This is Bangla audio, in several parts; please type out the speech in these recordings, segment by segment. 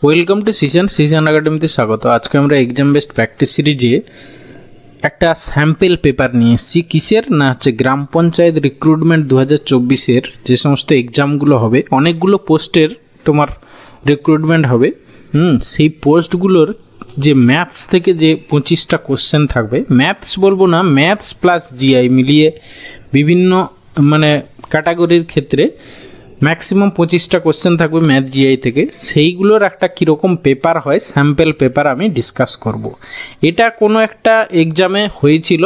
ওয়েলকাম টু সিজন একাডেমিতে স্বাগত। আজকে আমরা এক্সাম বেসড প্র্যাকটিস সিরিজে একটা স্যাম্পল পেপার নিয়ে এসেছি। কিসের না হচ্ছে গ্রাম পঞ্চায়েত রিক্রুটমেন্ট 2024-এর যে সমস্ত এক্সামগুলো হবে, অনেকগুলো পোস্টের তোমার রিক্রুটমেন্ট হবে। সেই পোস্টগুলোর যে ম্যাথস থেকে যে 25টা কোশ্চেন থাকবে, ম্যাথস বলবো না, ম্যাথস প্লাস জিআই মিলিয়ে বিভিন্ন মানে ক্যাটাগরির ক্ষেত্রে ম্যাক্সিমাম 25টা কোশ্চেন থাকবে ম্যাথ জিআই থেকে। সেইগুলোর একটা কীরকম পেপার হয়, স্যাম্পল পেপার আমি ডিসকাস করব। এটা কোনো একটা এক্সামে হয়েছিল।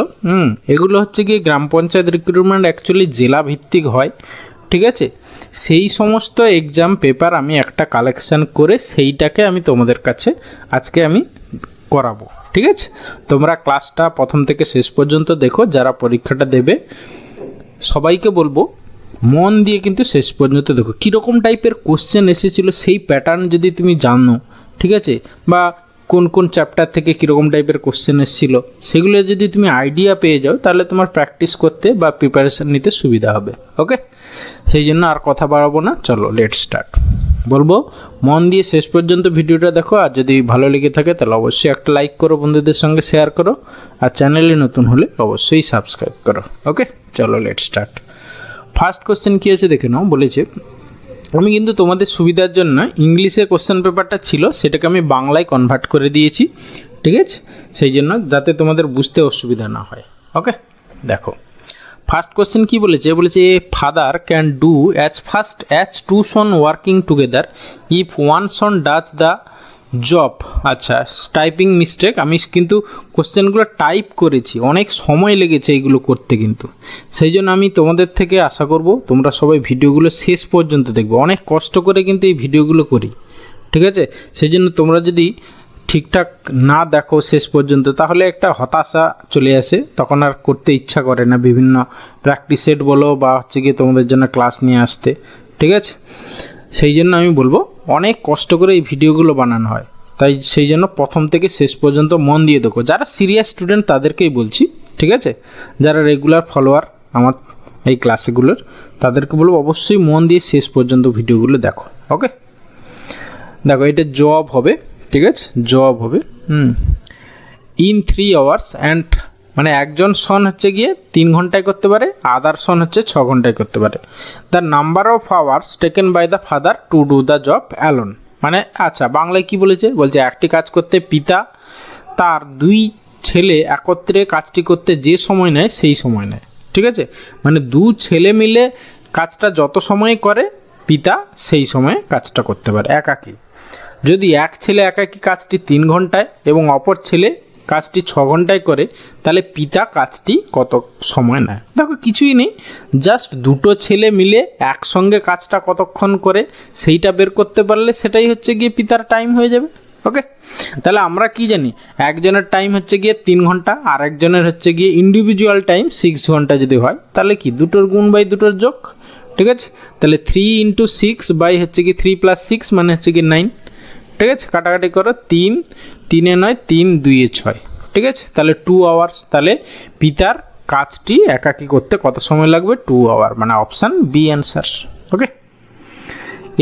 এগুলো হচ্ছে কি গ্রাম পঞ্চায়েত রিক্রুটমেন্ট অ্যাকচুয়ালি জেলা ভিত্তিক হয়, ঠিক আছে। সেই সমস্ত এক্সাম পেপার আমি একটা কালেকশান করে সেইটাকে আমি তোমাদের কাছে আজকে আমি করাবো, ঠিক আছে। তোমরা ক্লাসটা প্রথম থেকে শেষ পর্যন্ত দেখো। যারা পরীক্ষাটা দেবে সবাইকে বলবো মন দিয়ে কিন্তু শেষ পর্যন্ত দেখো কীরকম টাইপের কোশ্চেন এসেছিলো, সেই প্যাটার্ন যদি তুমি জানো, ঠিক আছে, বা কোন কোন চ্যাপ্টার থেকে কীরকম টাইপের কোশ্চেন এসেছিলো সেগুলো যদি তুমি আইডিয়া পেয়ে যাও, তাহলে তোমার প্র্যাকটিস করতে বা প্রিপারেশান নিতে সুবিধা হবে। ওকে, সেই জন্য আর কথা বাড়াবো না, চলো লেট স্টার্ট। বলবো মন দিয়ে শেষ পর্যন্ত ভিডিওটা দেখো। আর যদি ভালো লেগে থাকে তাহলে অবশ্যই একটা লাইক করো, বন্ধুদের সঙ্গে শেয়ার করো, আর চ্যানেলে নতুন হলে অবশ্যই সাবস্ক্রাইব করো। ওকে, চলো লেট স্টার্ট। ফার্স্ট কোশ্চেন কী আছে দেখে নাও। বলেছে, আমি কিন্তু তোমাদের সুবিধার জন্য ইংলিশে কোশ্চেন পেপারটা ছিল সেটাকে আমি বাংলায় কনভার্ট করে দিয়েছি, ঠিক আছে, সেই জন্য যাতে তোমাদের বুঝতে অসুবিধা না হয়। ওকে, দেখো ফার্স্ট কোশ্চেন কী বলেছে। বলেছে father can do as fast as to Son working together if one Son does the job. আচ্ছা, টাইপিং মিস্টেক, আমি কিন্তু কোশ্চেনগুলো টাইপ করেছি, অনেক সময় লেগেছে এইগুলো করতে, কিন্তু সেই জন্য আমি তোমাদের থেকে আশা করব তোমরা সবাই ভিডিওগুলো শেষ পর্যন্ত দেখবে। অনেক কষ্ট করে কিন্তু এই ভিডিওগুলো করি, ঠিক আছে। সেই জন্য তোমরা যদি ঠিকঠাক না দেখো শেষ পর্যন্ত তাহলে একটা হতাশা চলে আসে, তখন আর করতে ইচ্ছা করে না বিভিন্ন প্র্যাকটিস সেট বলো বা হচ্ছে গিয়ে তোমাদের জন্য ক্লাস নিয়ে আসতে, ঠিক আছে। সেই জন্য আমি বলবো অনেক কষ্ট করে এই ভিডিওগুলো বানানো হয়, তাই সেই জন্য প্রথম থেকে শেষ পর্যন্ত মন দিয়ে দেখো। যারা সিরিয়াস স্টুডেন্ট তাদেরকেই বলছি, ঠিক আছে, যারা রেগুলার ফলোয়ার আমার এই ক্লাসগুলোর তাদেরকে বলবো অবশ্যই মন দিয়ে শেষ পর্যন্ত ভিডিওগুলো দেখো। ওকে, দেখো এটা জব হবে, ঠিক আছে, জব হবে ইন 3 hours অ্যান্ড মানে একজন সন হচ্ছে গিয়ে 3 ঘন্টায় করতে পারে, আদার সন হচ্ছে 6 ঘন্টায় করতে পারে। The number of hours taken by the father to do the job alone. মানে আচ্ছা বাংলায় কি বলেছে, বলছে একটি কাজ করতে পিতা তার 2 ছেলে একত্রে কাজটি করতে যে সময় নেয় সেই সময় নেয়, ঠিক আছে। মানে 2 ছেলে মিলে কাজটা যত সময় করে পিতা সেই সময়ে কাজটা করতে পারে একাকী। যদি এক ছেলে একাকী কাজটি 3 ঘন্টায় এবং অপর ছেলে কাজটি 6 ঘন্টায় করে, তাহলে পিতা কাজটি কত সময় নেয়। দেখো কিছুই নেই, জাস্ট 2 ছেলে মিলে একসঙ্গে কাজটা কতক্ষণ করে সেইটা বের করতে পারলে সেটাই হচ্ছে গিয়ে পিতার টাইম হয়ে যাবে। ওকে, তাহলে আমরা কি জানি, একজনের টাইম হচ্ছে গিয়ে 3 ঘন্টা, আর একজনের হচ্ছে গিয়ে ইন্ডিভিজুয়াল টাইম 6 ঘন্টা যদি হয়, তাহলে কি 2টোর গুণ বাই 2টোর যোগ, ঠিক আছে। তাহলে 3 × 6 বাই হচ্ছে কি 3 + 6 মানে হচ্ছে কি 9, ঠিক আছে। কাটাকাটি করো, 3 3 9 3 2 6, ঠিক আছে। তাহলে 2 hours। তাহলে পিতার কাজটি একাকী করতে কত সময় লাগবে, 2 hour, মানে অপশান বি অ্যান্সার। ওকে,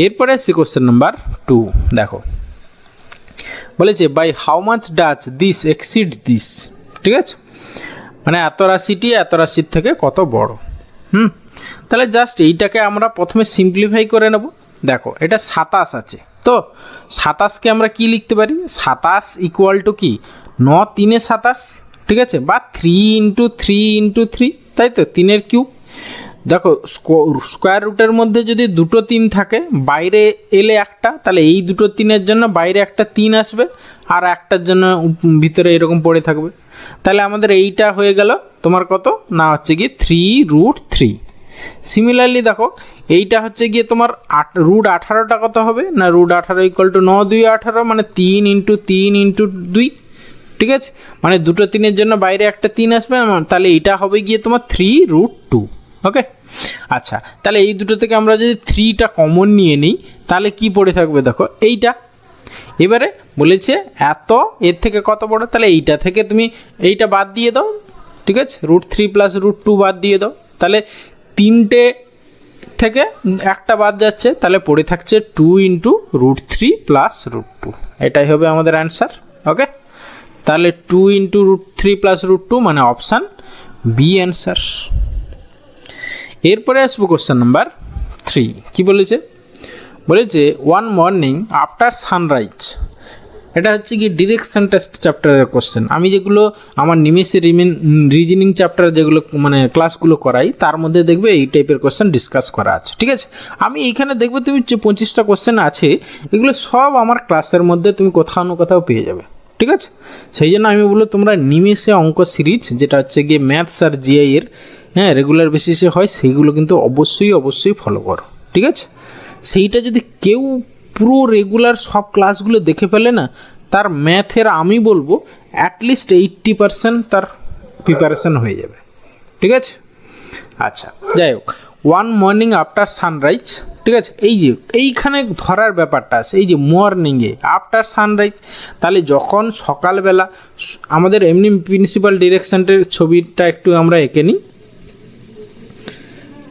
এরপরে আসছি কোশ্চেন নাম্বার 2। দেখো বলেছে by how much does this exceed this, ঠিক আছে, মানে এত রাশিটি এত রাশির থেকে কত বড়। তাহলে জাস্ট এইটাকে আমরা প্রথমে সিম্পলিফাই করে নেব। দেখো এটা 27 আছে, তো 27কে আমরা কি লিখতে পারি, 27 = কি 9 3 27, ঠিক আছে, বা 3 × 3 × 3, তাই তো, 3-এর কিউব। দেখো স্কোয়ার রুটের মধ্যে যদি 2টো 3 থাকে, বাইরে এলে একটা, তাহলে এই 2টো 3-এর জন্য বাইরে একটা 3 আসবে আর একটার জন্য ভিতরে এরকম পড়ে থাকবে। তাহলে আমাদের এইটা হয়ে গেল তোমার কত না হচ্ছে গিয়ে 3√3। সিমিলারলি দেখো এইটা হচ্ছে গিয়ে তোমার √18টা কত হবে না, √18 = 9 2 18, মানে 3 × 3 × 2, ঠিক আছে, মানে 2টো 3-এর জন্য বাইরে একটা 3 আসবে, তাহলে এইটা হবে গিয়ে তোমার 3√2। ওকে, আচ্ছা তাহলে এই দুটো থেকে আমরা যদি 3টা কমন নিয়ে নিই তাহলে কি পড়ে থাকবে, দেখো এইটা। এবারে বলেছে এত এর থেকে কত বড়, তাহলে এইটা থেকে তুমি এইটা বাদ দিয়ে দাও, ঠিক আছে, √3 + √2 বাদ দিয়ে দাও, তাহলে 3টে থেকে একটা বাদ যাচ্ছে, তাহলে পড়ে থাকছে 2 ইন্টু √3 প্লাস √2। এটাই হবে আমাদের অ্যান্সার। ওকে, তাহলে 2 ইন্টু √3 প্লাস √2 মানে অপশান বি অ্যান্সার। এরপরে আসবো কোশ্চেন নাম্বার 3। কি বলেছে? বলেছে ওয়ান মর্নিং আফটার সানরাইজ। এটা হচ্ছে কি ডিরেকশন টেস্ট চ্যাপ্টারের কোশ্চেন। আমি যেগুলো আমার নিমেষে রিজনিং চ্যাপ্টার যেগুলো মানে ক্লাসগুলো করাই, তার মধ্যে দেখবে এই টাইপের কোশ্চেন ডিসকাস করা আছে। ঠিক আছে, আমি এইখানে দেখবে তুমি যে 25টা কোশ্চেন আছে, এগুলো সব আমার ক্লাসের মধ্যে তুমি কোথাও না কোথাও পেয়ে যাবে। ঠিক আছে, সেই জন্য আমি বলবো তোমরা নিমেষে অঙ্ক সিরিজ, যেটা হচ্ছে গিয়ে ম্যাথস আর জিআই এর রেগুলার বেসিসে হয়, সেইগুলো কিন্তু অবশ্যই ফলো করো। ঠিক আছে, সেইটা যদি কেউ পুরো রেগুলার সব ক্লাসগুলো দেখে ফেলে না, তার ম্যাথের আমি বলবো অ্যাটলিস্ট 80% তার প্রিপারেশন হয়ে যাবে। ঠিক আছে, আচ্ছা যাই হোক, ওয়ান মর্নিং আফটার সানরাইজ। ঠিক আছে, এই যে এইখানে ধরার ব্যাপারটা আছে, এই যে মর্নিংয়ে আফটার সানরাইজ, তাহলে যখন সকালবেলা আমাদের এমনি প্রিন্সিপাল ডিরেকশনের ছবিটা একটু আমরা এঁকে নিই।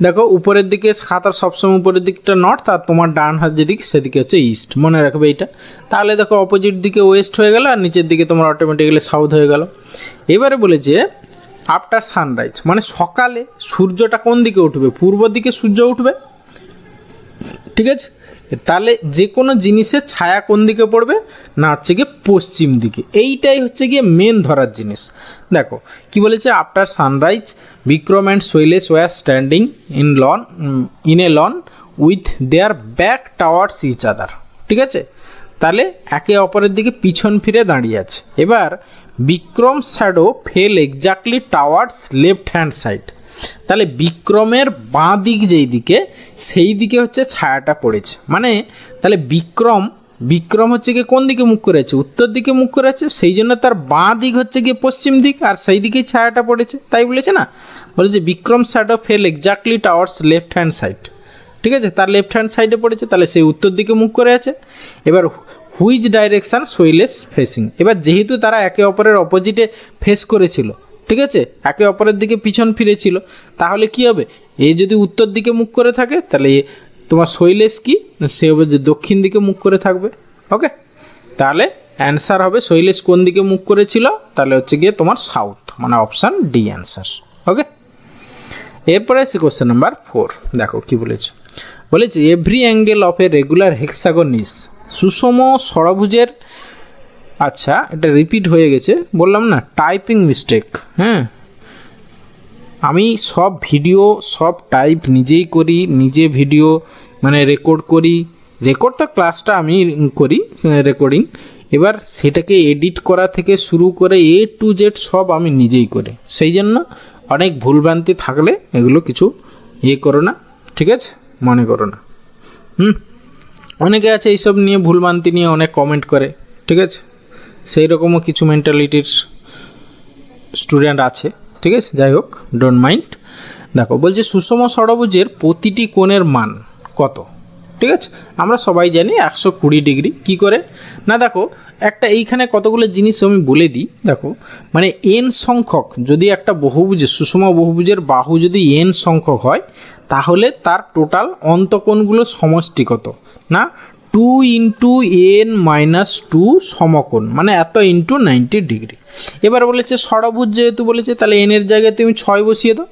দেখো উপরের দিকে খাতার সবসময় উপরের দিকটা নর্থ, আর তোমার ডান হাত যেদিকে সেদিকে হচ্ছে ইস্ট, মনে রাখবে এইটা। তাহলে দেখো অপোজিট দিকে ওয়েস্ট হয়ে গেল, আর নিচের দিকে তোমার অটোমেটিক্যালি সাউথ হয়ে গেল। এবারে বলেছে আফটার সানরাইজ মানে সকালে সূর্যটা কোন দিকে উঠবে? পূর্ব দিকে সূর্য উঠবে। ঠিক আছে, তাহলে যে কোনো জিনিসের ছায়া কোন দিকে পড়বে না, হচ্ছে গিয়ে পশ্চিম দিকে। এইটাই হচ্ছে গিয়ে মেন ধরার জিনিস। দেখো কি বলেছে, after sunrise Vikram and Shailesh were standing in a lawn with their back towards each other. ঠিক আছে, তাহলে একে অপরের দিকে পিছন ফিরে দাঁড়িয়ে আছে। এবার Vikram shadow fell exactly towards left hand side. তাহলে বিক্রমের বাঁ দিক যেই দিকে, সেই দিকে হচ্ছে ছায়াটা পড়েছে। মানে তাহলে বিক্রম হচ্ছে গিয়ে কোন দিকে মুখ করে আছে? উত্তর দিকে মুখ করে আছে, সেই জন্য তার বাঁ দিক হচ্ছে গিয়ে পশ্চিম দিক, আর সেই দিকেই ছায়াটা পড়েছে। তাই বলেছে না, বলে যে Vikram shadow fell exactly towards left hand side. ঠিক আছে, তার লেফট হ্যান্ড সাইডে পড়েছে, তাহলে সেই উত্তর দিকে মুখ করে আছে। এবার হুইচ ডাইরেকশান শৈলেশ ফেসিং। এবার যেহেতু তারা একে অপরের অপোজিটে ফেস করেছিল, ঠিক আছে, একে অপরের দিকে পিছন ফিরেছিল, তাহলে কি হবে? এ যদি উত্তর দিকে মুখ করে থাকে, তাহলে তোমার শৈলেশ কি, সে হবে যে দক্ষিণ দিকে মুখ করে থাকবে। ওকে, তাহলে অ্যান্সার হবে শৈলেশ কোন দিকে মুখ করেছিল? তাহলে হচ্ছে গিয়ে তোমার সাউথ, মানে অপশান ডি অ্যান্সার। ওকে, এরপরে আছে কোশ্চেন নাম্বার 4। দেখো কি বলেছে, বলেছে every angle of a regular hexagon is. সুষম ষড়ভুজের, আচ্ছা এটা রিপিট হয়ে গেছে, বললাম না টাইপিং মিস্টেক। আমি সব ভিডিও সব টাইপ নিজেই করি, নিজে ভিডিও মানে রেকর্ড করি। রেকর্ড তো ক্লাসটা আমি করি রেকর্ডিং, এবার সেটাকে এডিট করা থেকে শুরু করে A to Z সব আমি নিজেই করি। সেই জন্য অনেক ভুলভ্রান্তি থাকলে এগুলো কিছু করো না, ঠিক আছে, মনে করো না। অনেকে আছে এইসব নিয়ে ভুলভ্রান্তি নিয়ে অনেক কমেন্ট করে, ঠিক আছে, সেই রকমও কিছু মেন্টালিটির স্টুডেন্ট আছে, ঠিক আছে, যাই হোক ডোন্ট মাইন্ড। দেখো বলছে সুষম ষড়ভুজের প্রতিটি কোণের মান কত? ঠিক আছে, আমরা সবাই জানি 120 ডিগ্রি। কী করে না, দেখো একটা এইখানে কতগুলো জিনিস আমি বলে দিই। দেখো মানে n সংখ্যক যদি একটা বহুভুজের সুষম বহুভুজের বাহু যদি n সংখ্যক হয়, তাহলে তার টোটাল অন্তকোণগুলো সমষ্টি কত না 2 ইন্টু n-2 সমকোণ, মানে এত ইন্টু 90 ডিগ্রি। এবার বলেছে ষড়ভুজ যেহেতু বলেছে, তাহলে n এর জায়গায় তুমি 6 বসিয়ে দাও,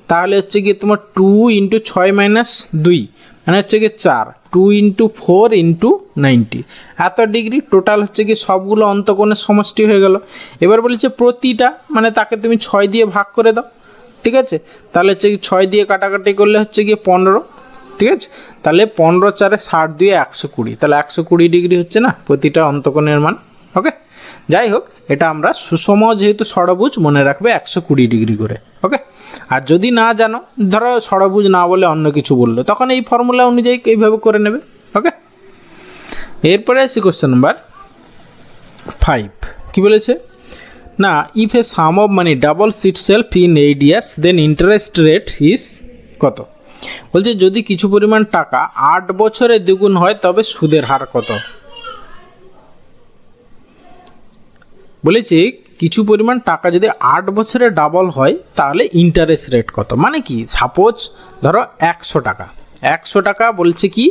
তাহলে হচ্ছে গিয়ে তোমার 2 ইন্টু 6 - 2 মানে হচ্ছে গিয়ে 4, 2 ইন্টু 4 ইন্টু 90 এত ডিগ্রি। টোটাল হচ্ছে গিয়ে সবগুলো অন্তকোণের সমষ্টি হয়ে গেল। এবার বলেছে প্রতিটা, মানে তাকে তুমি 6 দিয়ে ভাগ করে দাও, ঠিক আছে, তাহলে হচ্ছে 6 দিয়ে কাটাকাটি করলে হচ্ছে গিয়ে 15, ঠিক আছে, তাহলে 15 × 4 = 60 দিয়ে 120, তাহলে 120 ডিগ্রি হচ্ছে না প্রতিটা অন্তকোণের মান। ওকে, যাই হোক এটা আমরা সুষম যেহেতু ষড়ভুজ মনে রাখবে 120 ডিগ্রি করে। ওকে, আর যদি না জানো, ধরো ষড়ভুজ না বলে অন্য কিছু বললো, তখন এই ফর্মুলা অনুযায়ী এইভাবে করে নেবে। ওকে, এরপরে আসি কোশ্চেন নাম্বার 5। কি বলেছে না, if a sum of money doubles itself in 8 years then interest rate is কত? বলছে যদি কিছু পরিমাণ টাকা 8 বছরে দ্বিগুণ হয় তবে সুদের হার কত? বলেছে কিছু পরিমাণ টাকা যদি 8 বছরে ডাবল হয় তাহলে ইন্টারেস্ট রেট কত? মানে কি, সাপোজ ধরো 100 টাকা, 100 টাকা বলছে কি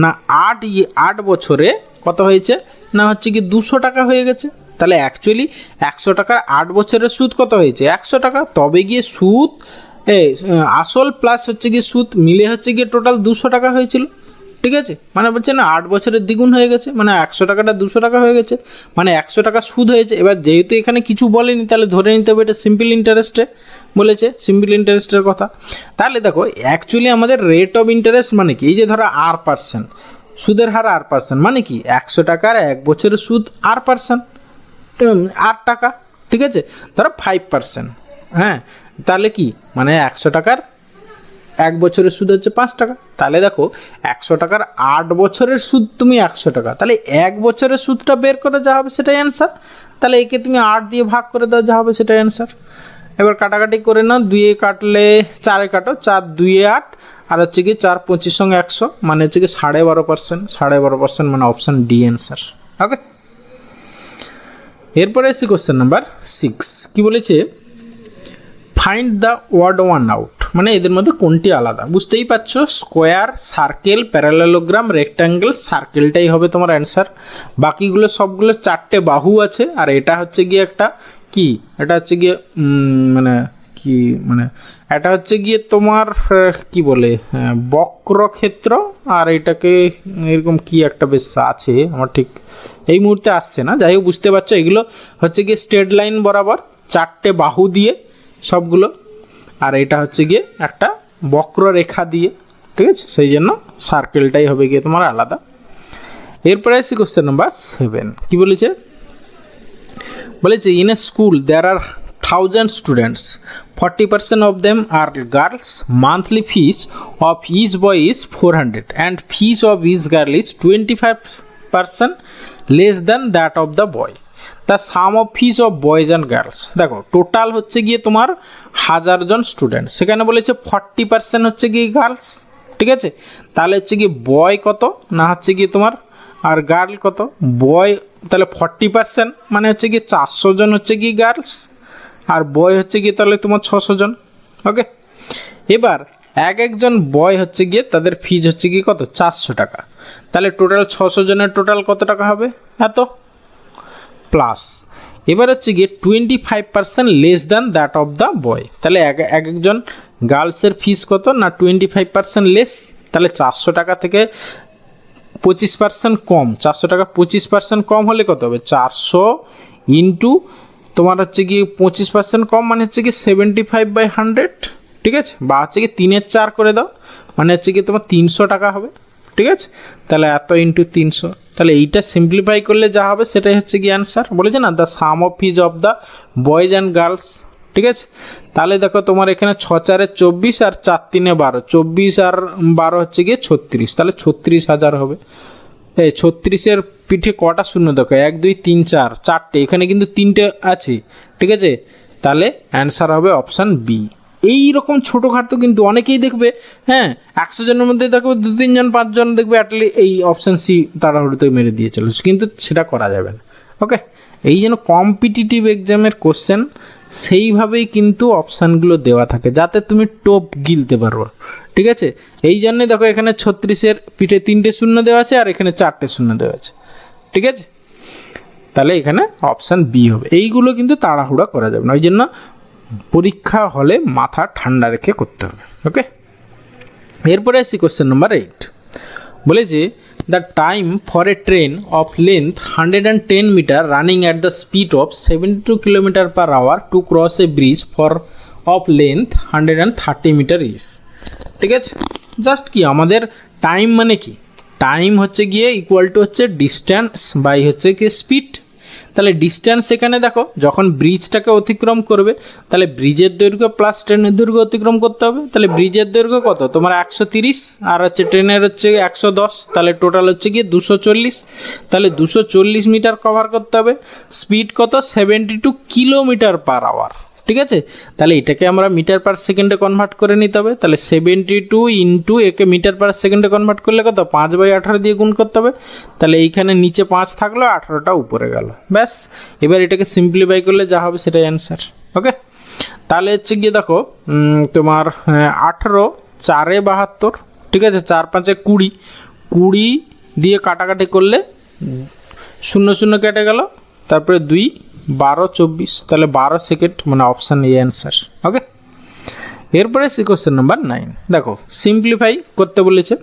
না 8 বছরে কত হয়েছে না হচ্ছে কি 200 টাকা হয়ে গেছে। তাহলে অ্যাকচুয়ালি 100 টাকার 8 বছরের সুদ কত হয়েছে 100 টাকা, তবে গিয়ে সুদ আসল প্লাস হচ্ছে গিয়ে সুদ মিলে হচ্ছে গিয়ে টোটাল 200 টাকা হয়েছিল। ঠিক আছে, মানে বলছে না 8 বছরের দ্বিগুণ হয়ে গেছে, মানে 100 টাকাটা 200 টাকা হয়ে গেছে, মানে 100 টাকা সুদ হয়েছে। এবার যেহেতু এখানে কিছু বলেনি তাহলে ধরে নিতে হবে এটা সিম্পল ইন্টারেস্টে বলেছে, সিম্পল ইন্টারেস্টের কথা। তাহলে দেখো অ্যাকচুয়ালি আমাদের রেট অফ ইন্টারেস্ট মানে কি, এই যে ধরো R%, সুদের হার R%, মানে কি 100 টাকার 1 বছরের সুদ R%, 8 টাকা। ঠিক আছে, ধরো 5%, হ্যাঁ, তাহলে কি মানে 100 টাকার 1 বছরের সুদ হচ্ছে 5 টাকা। তাহলে দেখো 100 টাকার 8 বছরের সুদ তুমি 100 টাকা, তাহলে 1 বছরের সুদটা বের করে যা হবে সেটাই অ্যান্সার। তাহলে একে তুমি 8 দিয়ে ভাগ করে দাও, যা হবে সেটাই অ্যান্সার। এবার কাটাকাটি করে নাও, 2 কাটলে 4 কাটো, 4 2 8, আর হচ্ছে কি 4 25 সঙ্গে 100, মানে হচ্ছে কি 12.5%, 12.5% মানে অপশান ডি অ্যান্সার। ওকে, এরপরে এসে কোশ্চেন নাম্বার 6 কি বলেছে, find the word one out, মানে এদের মধ্যে কোনটি আলাদা। বুঝতেই পারছো, স্কোয়ার, সার্কেল, প্যারালেলোগ্রাম, রেক্ট্যাঙ্গেল, সার্কেলটাই হবে তোমার অ্যান্সার। বাকিগুলো সবগুলো 4টে বাহু আছে, আর এটা হচ্ছে গিয়ে একটা কি, এটা হচ্ছে গিয়ে মানে কি, মানে এটা হচ্ছে গিয়ে তোমার কি বলে বক্রক্ষেত্র, আর এটাকে এরকম কি একটা বেশ আছে, আমার ঠিক এই মুহূর্তে আসছে না, যাই হোক বুঝতে পারছো। এগুলো হচ্ছে গিয়ে স্ট্রেট লাইন বরাবর 4টে বাহু দিয়ে সবগুলো, আর এটা হচ্ছে গিয়ে একটা বক্ররেখা দিয়ে। ঠিক আছে, সেই জন্য সার্কেলটাই হবে গিয়ে তোমার আলাদা। এরপরে আসছি কোশ্চেন নাম্বার 7 কি বলেছে, বলেছে in a school there are 1000 students, 40% of them are girls, monthly fees of each boy is 400 and fees of each girl is 25% less than that of the boy. The sum of fees of boys and girls. দেখো টোটাল হচ্ছে গিয়ে তোমার 1000 জন স্টুডেন্ট, সেখানে বলেছে 40% হচ্ছে গিয়ে গার্লস। ঠিক আছে, তাহলে হচ্ছে গিয়ে বয় কত না হচ্ছে গিয়ে তোমার আর গার্ল কত, বয় তাহলে 40% মানে হচ্ছে গিয়ে 400 জন হচ্ছে গিয়ে গার্লস, আর বয় হচ্ছে গিয়ে তাহলে তোমার 600 জন। ওকে, এবার একজন বয় হচ্ছে গিয়ে তাদের ফিজ হচ্ছে গিয়ে কত 400 টাকা, তাহলে টোটাল 600 জনের টোটাল কত টাকা হবে এত প্লাস। এবার হচ্ছে গিয়ে 25% less than that of the boy, তাহলে একজন গার্লসের ফিস কত না 25% লেস, তাহলে 400 টাকা থেকে 25% কম, 400 টাকা 25% কম হলে কত হবে 400 ইন্টু তোমার হচ্ছে গিয়ে 25% কম মানে হচ্ছে গিয়ে 75/100। ঠিক আছে, বা হচ্ছে গিয়ে 3/4 করে দাও, মানে হচ্ছে গিয়ে তোমার 300 টাকা হবে। ঠিক আছে, তাহলে এত ইন্টু 300, তাহলে এইটা সিম্পলিফাই করলে যা হবে সেটাই হচ্ছে কি অ্যান্সার। বলেছে না the sum of fees of the boys and girls. ঠিক আছে, তাহলে দেখো তোমার এখানে 6 4 24 আর 4 3 12, 24 আর 12 হচ্ছে গিয়ে 36, তাহলে 36,000 হবে। এই 36-এর পিঠে কটা শূন্য দেখো, 1 2 3 4, 4টে, এখানে কিন্তু 3টে আছে। ঠিক আছে, তাহলে অ্যান্সার হবে অপশান বি। এইরকম ছোটোখাটো কিন্তু অনেকেই দেখবে, হ্যাঁ 100 জনের মধ্যে দেখবে 2-3 জন 5 জন দেখবে অ্যাটলি এই অপশান সি তাড়াহুড়োতে মেরে দিয়ে চলেছে, কিন্তু সেটা করা যাবে না। ওকে, এই যেন কম্পিটিটিভ এক্সামের কোশ্চেন সেইভাবেই কিন্তু অপশানগুলো দেওয়া থাকে যাতে তুমি টোপ গিলতে পারো। ঠিক আছে, এই জন্যে দেখো এখানে 36-এর পিঠে 3টে শূন্য দেওয়া আছে আর এখানে 4টে শূন্য দেওয়া আছে। ঠিক আছে, তাহলে এখানে অপশান বি হবে। এইগুলো কিন্তু তাড়াহুড়া করা যাবে না, ওই জন্য পরীক্ষা হলে মাথা ঠান্ডা রেখে করতে হবে। ওকে, এরপরে আসছি কোশ্চেন নাম্বার 8 বলেছে the time for a train of length 110 metre running at the speed of 72 kilometre per hour to cross a bridge for of length 130 metre is. ঠিক আছে, জাস্ট কি আমাদের টাইম মানে কি, টাইম হচ্ছে গিয়ে ইকুয়াল টু হচ্ছে ডিস্ট্যান্স বাই হচ্ছে কি স্পিড। তাহলে ডিস্ট্যান্স এখানে দেখো যখন ব্রিজটাকে অতিক্রম করবে তাহলে ব্রিজের দৈর্ঘ্য প্লাস ট্রেনের দৈর্ঘ্য অতিক্রম করতে হবে। তাহলে ব্রিজের দৈর্ঘ্য কত তোমার 130 আর হচ্ছে ট্রেনের হচ্ছে 110, তাহলে টোটাল হচ্ছে গিয়ে 240, তাহলে 240 মিটার কভার করতে হবে। স্পিড কত 72 কিলোমিটার পার আওয়ার। ঠিক আছে, তাহলে এটাকে আমরা মিটার পার সেকেন্ডে কনভার্ট করে নিতে হবে। তাহলে 72 ইন্টু একে মিটার পার সেকেন্ডে কনভার্ট করলে কত 5/18 দিয়ে গুণ করতে হবে। তাহলে এইখানে নিচে 5 থাকলো, 18টা উপরে গেল, ব্যাস। এবার এটাকে সিম্পলিফাই করলে যা হবে সেটাই অ্যান্সার। ওকে, তাহলে হচ্ছে গিয়ে দেখো তোমার 18 4 72। ঠিক আছে, 4 5 20, 20 দিয়ে কাটাকাটি করলে 0 0 কেটে গেল, তারপরে 2 12 24, তাহলে 12 সেকেন্ড, মানে অপশান এ অ্যান্সার। ওকে, এরপরে সি কোশ্চেন নাম্বার 9, দেখো সিম্পলিফাই করতে বলেছে।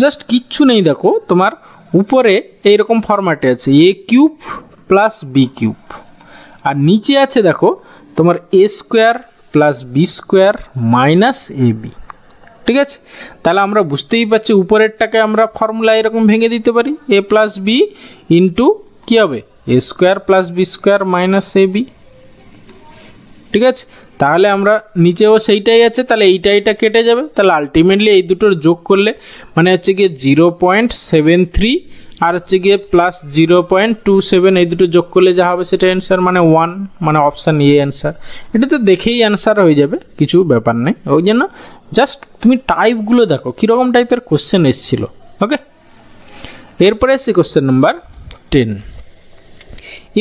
জাস্ট কিচ্ছু নেই, দেখো তোমার উপরে এইরকম ফরম্যাটে আছে A cube plus B cube, আর নিচে আছে দেখো তোমার A square plus B square minus A B. ঠিক আছে, তাহলে আমরা বুঝতেই পারছি উপরেরটাকে আমরা ফর্মুলা এরকম ভেঙে দিতে পারি, এ প্লাস বি ইন্টু কী হবে A square plus B square minus A B. ঠিক আছে, তাহলে আমরা নিচেও সেইটাই আছে, তাহলে এইটা কেটে যাবে, তাহলে আলটিমেটলি এই দুটোর যোগ করলে মানে হচ্ছে গিয়ে 0.73 আর হচ্ছে গিয়ে প্লাস 0.27, এই দুটো যোগ করলে যা হবে সেটা অ্যান্সার, মানে 1, মানে অপশান এ অ্যান্সার। এটা তো দেখেই অ্যান্সার হয়ে যাবে, কিছু ব্যাপার নেই। ওই জন্য জাস্ট তুমি টাইপগুলো দেখো কীরকম টাইপের কোশ্চেন এসেছিল। ওকে, এরপরে এসে question number 10,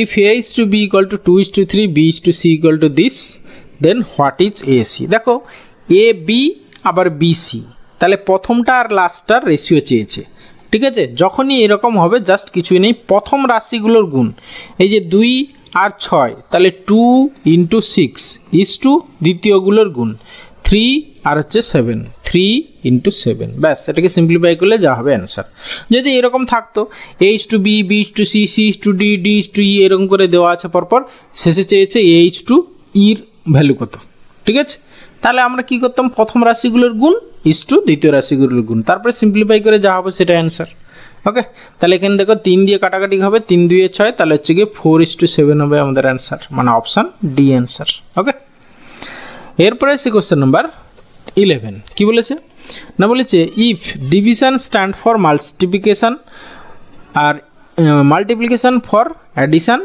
if a is to b equal to 2 is to 3, b is to c equal to this, then what is ac? দেখো এ বি আবার বি সি, তাহলে প্রথমটা আর লাস্টটার রেশিও চেয়েছে। ঠিক আছে, যখনই এরকম হবে জাস্ট কিছুই নেই, প্রথম রাশিগুলোর গুণ, এই যে 2 আর 6, তাহলে 2 × 6 ইজ টু দ্বিতীয়গুলোর গুণ 3 আর হচ্ছে 7, 3 × 7, ব্যাস এটাকে সিম্পলিফাই করলে যা হবে অ্যান্সার। যদি এরকম থাকতো A is to B, B is to C, C is to D, D is to E, এরকম করে দেওয়া আছে পরপর, শেষে চেয়েছে এ ইজ টু ইর ভ্যালু কত। ঠিক আছে, তাহলে আমরা কি করতাম, প্রথম রাশিগুলোর গুণ ইজ টু দ্বিতীয় রাশিগুলোর গুণ, তারপরে সিম্পলিফাই করে যা হবে সেটা অ্যান্সার। ওকে, তাহলে এখানে দেখো 3 দিয়ে কাটাকাটি হবে, 3 2 6, তাহলে হচ্ছে গিয়ে 4:7 হবে আমাদের অ্যান্সার, মানে অপশান ডি অ্যান্সার। ওকে, এরপরে সে কোশ্চেন নাম্বার 11 কি বলেছে না, বলেছে if division stand for multiplication আর multiplication for addition,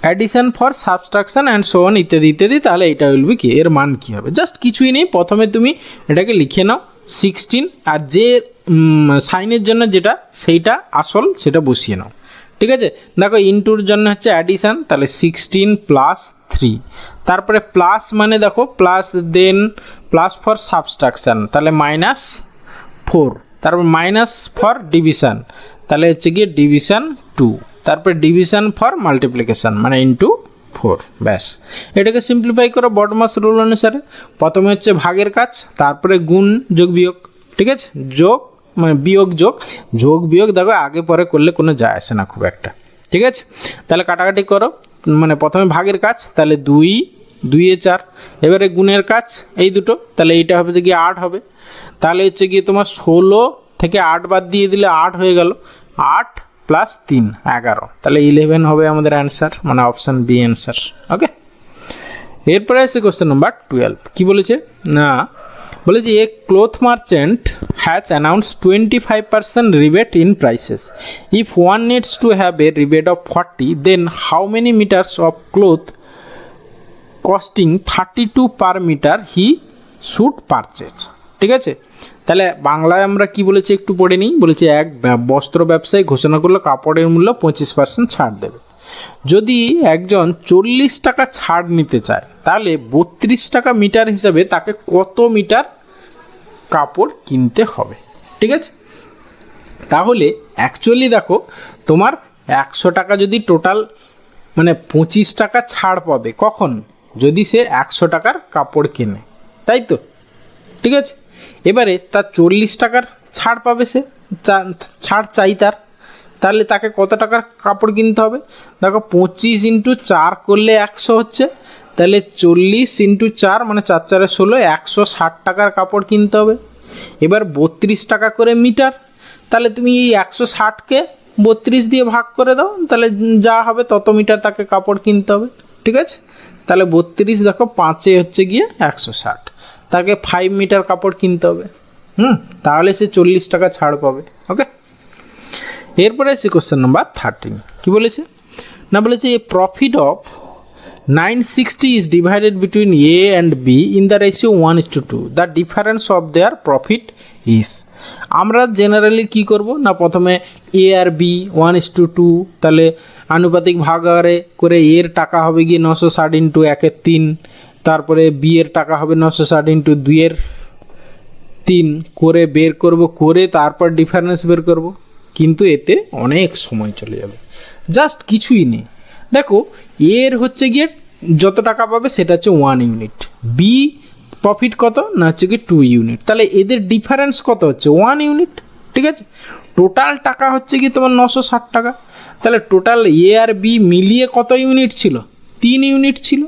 addition for subtraction and so on ইত্যাদি ইত্যাদি, তাহলে এটা উইল বি কি, এর মান কী হবে। জাস্ট কিছুই নেই, প্রথমে তুমি এটাকে লিখে নাও 16, আর যে সাইনের জন্য যেটা সেইটা আসল সেটা বসিয়ে নাও। ঠিক আছে, দেখো ইনটুর জন্য হচ্ছে অ্যাডিশান, তাহলে 16 + 3, তারপরে প্লাস মানে দেখো plus, then plus for subtraction, তাহলে -4, তারপর মাইনাস ফর ডিভিশন, তাহলে হচ্ছে গিয়ে ডিভিশন 2, তারপরে ডিভিশন ফর মাল্টিপ্লিকেশান মানে ×4, ব্যাস এটাকে সিম্পলিফাই করো বডমাস রুল অনুসারে। প্রথমে হচ্ছে ভাগের কাজ, তারপরে গুণ যোগ বিয়োগ। ঠিক আছে, যোগ মানে বিয়োগ যোগ, যোগ বিয়োগ দেখো আগে পরে করলে কোনো যায় আসে না খুব একটা। ঠিক আছে, তাহলে কাটাকাটি করো, মানে প্রথমে ভাগের কাজ, তাহলে 2 2 এ 4, এবারে গুণের কাজ এই দুটো, তাহলে এইটা হবে যে গিয়ে 8 হবে, তাহলে হচ্ছে গিয়ে তোমার 16 থেকে 8 বাদ দিয়ে দিলে 8 হয়ে গেল, 8 + 3 11, তাহলে 11 হবে আমাদের অ্যান্সার, মানে অপশান বি অ্যান্সার। ওকে, এরপরে আছে কোশ্চেন নাম্বার 12 কি বলেছে না, বলেছে a cloth merchant has announced 25% rebate in prices, if one needs to have a rebate of 40, then how many metres of cloth costing 32 per meter he should purchase. ঠিক আছে, তাহলে বাংলায় আমরা কি বলেছি একটু পড়ে নিই। বলেছে এক বস্ত্র ব্যবসায়ী ঘোষণা করলো কাপড়ের মূল্য 25% ছাড় দেবে। যদি একজন 40 টাকা ছাড় নিতে চায় তাহলে 32 টাকা মিটার হিসাবে তাকে কত মিটার কাপড় কিনতে হবে। ঠিক আছে, তাহলে অ্যাকচুয়ালি দেখো তোমার 100 টাকা যদি টোটাল, মানে 25 টাকা ছাড় পাবে কখন, যদি সে 100 টাকার কাপড় কেনে, তাই তো। ঠিক আছে, এবারে তার 40 টাকার ছাড় পাবে, সে ছাড় চাই তার, তাহলে তাকে কত টাকার কাপড় কিনতে হবে। দেখো 25 × 4 করলে 100 হচ্ছে, তাহলে 40 × 4 মানে 4 4 16, 160 টাকার কাপড় কিনতে হবে। এবার 32 টাকা করে মিটার, তাহলে তুমি এই 160কে 32 দিয়ে ভাগ করে দাও, তাহলে যা হবে তত মিটার তাকে কাপড় কিনতে হবে। ঠিক আছে, তাহলে 32 দেখো 5 হচ্ছে গিয়ে 160, তাকে 5 মিটার কাপড় কিনতে হবে। তাহলে সে 40 টাকা ছাড় পাবে। ওকে, এরপরে সে কোশ্চেন নাম্বার 13 কি বলেছে না, বলেছে এ profit of 960 is divided between A and B in the ratio 1:2. The difference of their profit is, আমরা জেনারেলি কি করব না, প্রথমে A আর B 1:2, তাহলে আনুপাতিক ভাগাকারে করে এর টাকা হবে গিয়ে 960 × 1/3, তারপরে B এর টাকা হবে 960 × 2 3 করে বের করব, করে তারপর ডিফারেন্স বের করব, কিন্তু এতে অনেক সময় চলে যাবে। জাস্ট কিছুই নেই, দেখো এর হচ্ছে গিয়ে যত টাকা পাবে সেটা হচ্ছে 1 ইউনিট, বি প্রফিট কত না হচ্ছে কি 2 ইউনিট, তাহলে এদের ডিফারেন্স কত হচ্ছে 1 ইউনিট। ঠিক আছে, টোটাল টাকা হচ্ছে কি তোমার 960 টাকা, তাহলে টোটাল এ আর বি মিলিয়ে কত ইউনিট ছিল 3 ইউনিট ছিল।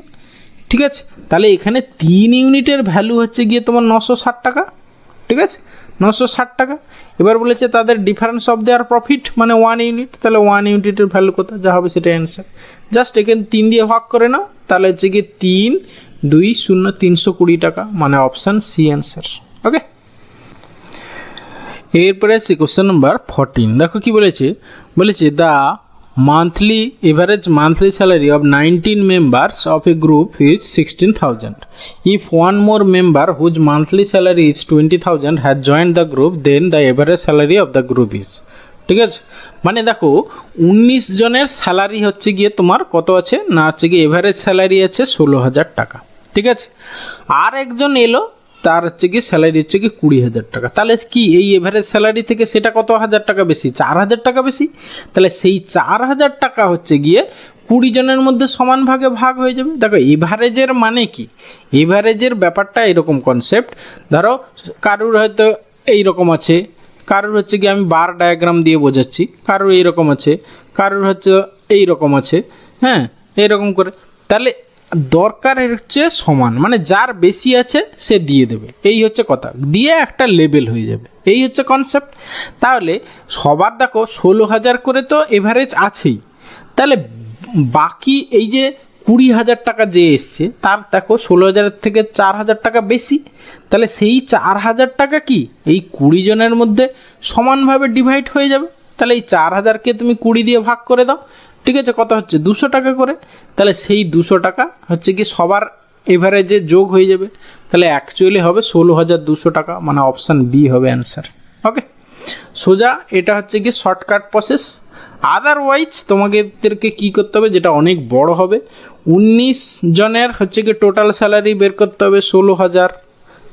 ঠিক আছে, তাহলে এখানে 3 ইউনিটের ভ্যালু হচ্ছে গিয়ে তোমার 960 টাকা। ঠিক আছে, 960 টাকা। এবার বলেছে তাদের ডিফারেন্স অফ দেয়ার প্রফিট মানে 1 ইউনিট, তাহলে 1 ইউনিটের ভ্যালু কত যা হবে সেটা অ্যান্সার। জাস্ট এখানে 3 দিয়ে ভাগ করে নাও, তাহলে হচ্ছে গিয়ে 3 2 0 320 টাকা, মানে অপশান সি অ্যান্সার। ওকে, এরপরে আছে কোশ্চেন নাম্বার 14। দেখো কি বলেছে, বলেছে the monthly average monthly salary of 19 members of a group is 16,000. If one more member whose monthly salary is 20,000 has joined the group, then the average salary of the group is. ঠিক আছে, মানে দেখো 19 জনের স্যালারি হচ্ছে গিয়ে তোমার কত আছে না হচ্ছে গিয়ে এভারেজ স্যালারি আছে 16,000 টাকা। ঠিক আছে, আর একজন এলো তার হচ্ছে কি স্যালারি হচ্ছে কি 20,000 টাকা, তাহলে কি এই এভারেজ স্যালারি থেকে সেটা কত হাজার টাকা বেশি 4,000 টাকা বেশি, তাহলে সেই 4,000 টাকা হচ্ছে গিয়ে 20 জনের মধ্যে সমান ভাগে ভাগ হয়ে যাবে। দেখো এভারেজের মানে কি, এভারেজের ব্যাপারটা এরকম কনসেপ্ট, ধরো কারুর হয়তো এইরকম আছে, কারুর হচ্ছে কি আমি বার ডায়াগ্রাম দিয়ে বোঝাচ্ছি, কারুর এইরকম আছে, কারুর হচ্ছে এইরকম আছে, হ্যাঁ এইরকম করে, তাহলে দরকার হচ্ছে সমান, মানে যার বেশি আছে সে দিয়ে দেবে, এই হচ্ছে কথা, দিয়ে একটা লেভেল হয়ে যাবে, এই হচ্ছে কনসেপ্ট। তাহলে সবার দেখো 16,000 করে তো এভারেজ আছেই, তাহলে বাকি এই যে 20,000 টাকা যে এসছে তার দেখো 16,000 থেকে 4,000 টাকা বেশি, তাহলে সেই 4,000 টাকা কি এই 20 জনের মধ্যে সমানভাবে ডিভাইড হয়ে যাবে, তাহলে এই 4,000কে তুমি 20 দিয়ে ভাগ করে দাও। ঠিক আছে, কত হচ্ছে 200 টাকা করে, তাহলে সেই 200 টাকা হচ্ছে কি সবার এভারেজে যোগ হয়ে যাবে, তাহলে অ্যাকচুয়ালি হবে 16,200 টাকা, মানে অপশান বি হবে অ্যান্সার। ওকে, সোজা এটা হচ্ছে কি শর্টকাট প্রসেস। আদারওয়াইজ তোমাদেরকে কী করতে হবে, যেটা অনেক বড় হবে, 19 জনের হচ্ছে কি টোটাল স্যালারি বের করতে হবে 16,000,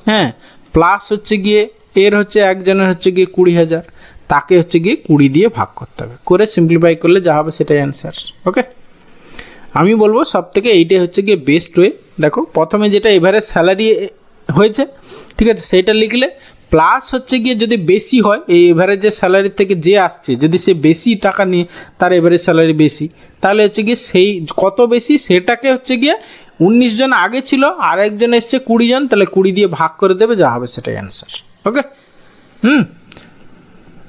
হ্যাঁ, প্লাস হচ্ছে গিয়ে এর হচ্ছে একজনের হচ্ছে গিয়ে 20,000, তাকে হচ্ছে গিয়ে 20 দিয়ে ভাগ করতে হবে, করে সিম্পলিফাই করলে যা হবে সেটাই অ্যান্সার। ওকে, আমি বলবো সব থেকে এইটাই হচ্ছে গিয়ে বেস্ট ওয়ে। দেখো প্রথমে যেটা এভারেজ স্যালারি হয়েছে, ঠিক আছে, সেইটা লিখলে, প্লাস হচ্ছে গিয়ে যদি বেশি হয় এই এভারেজের স্যালারি থেকে যে আসছে, যদি সে বেশি টাকা নিয়ে তার এভারেজ স্যালারি বেশি, তাহলে হচ্ছে গিয়ে সেই কত বেশি সেটাকে হচ্ছে গিয়ে 19 জন আগে ছিল আর একজন এসছে 20 জন, তাহলে 20 দিয়ে ভাগ করে দেবে, যা হবে সেটাই অ্যান্সার। ওকে,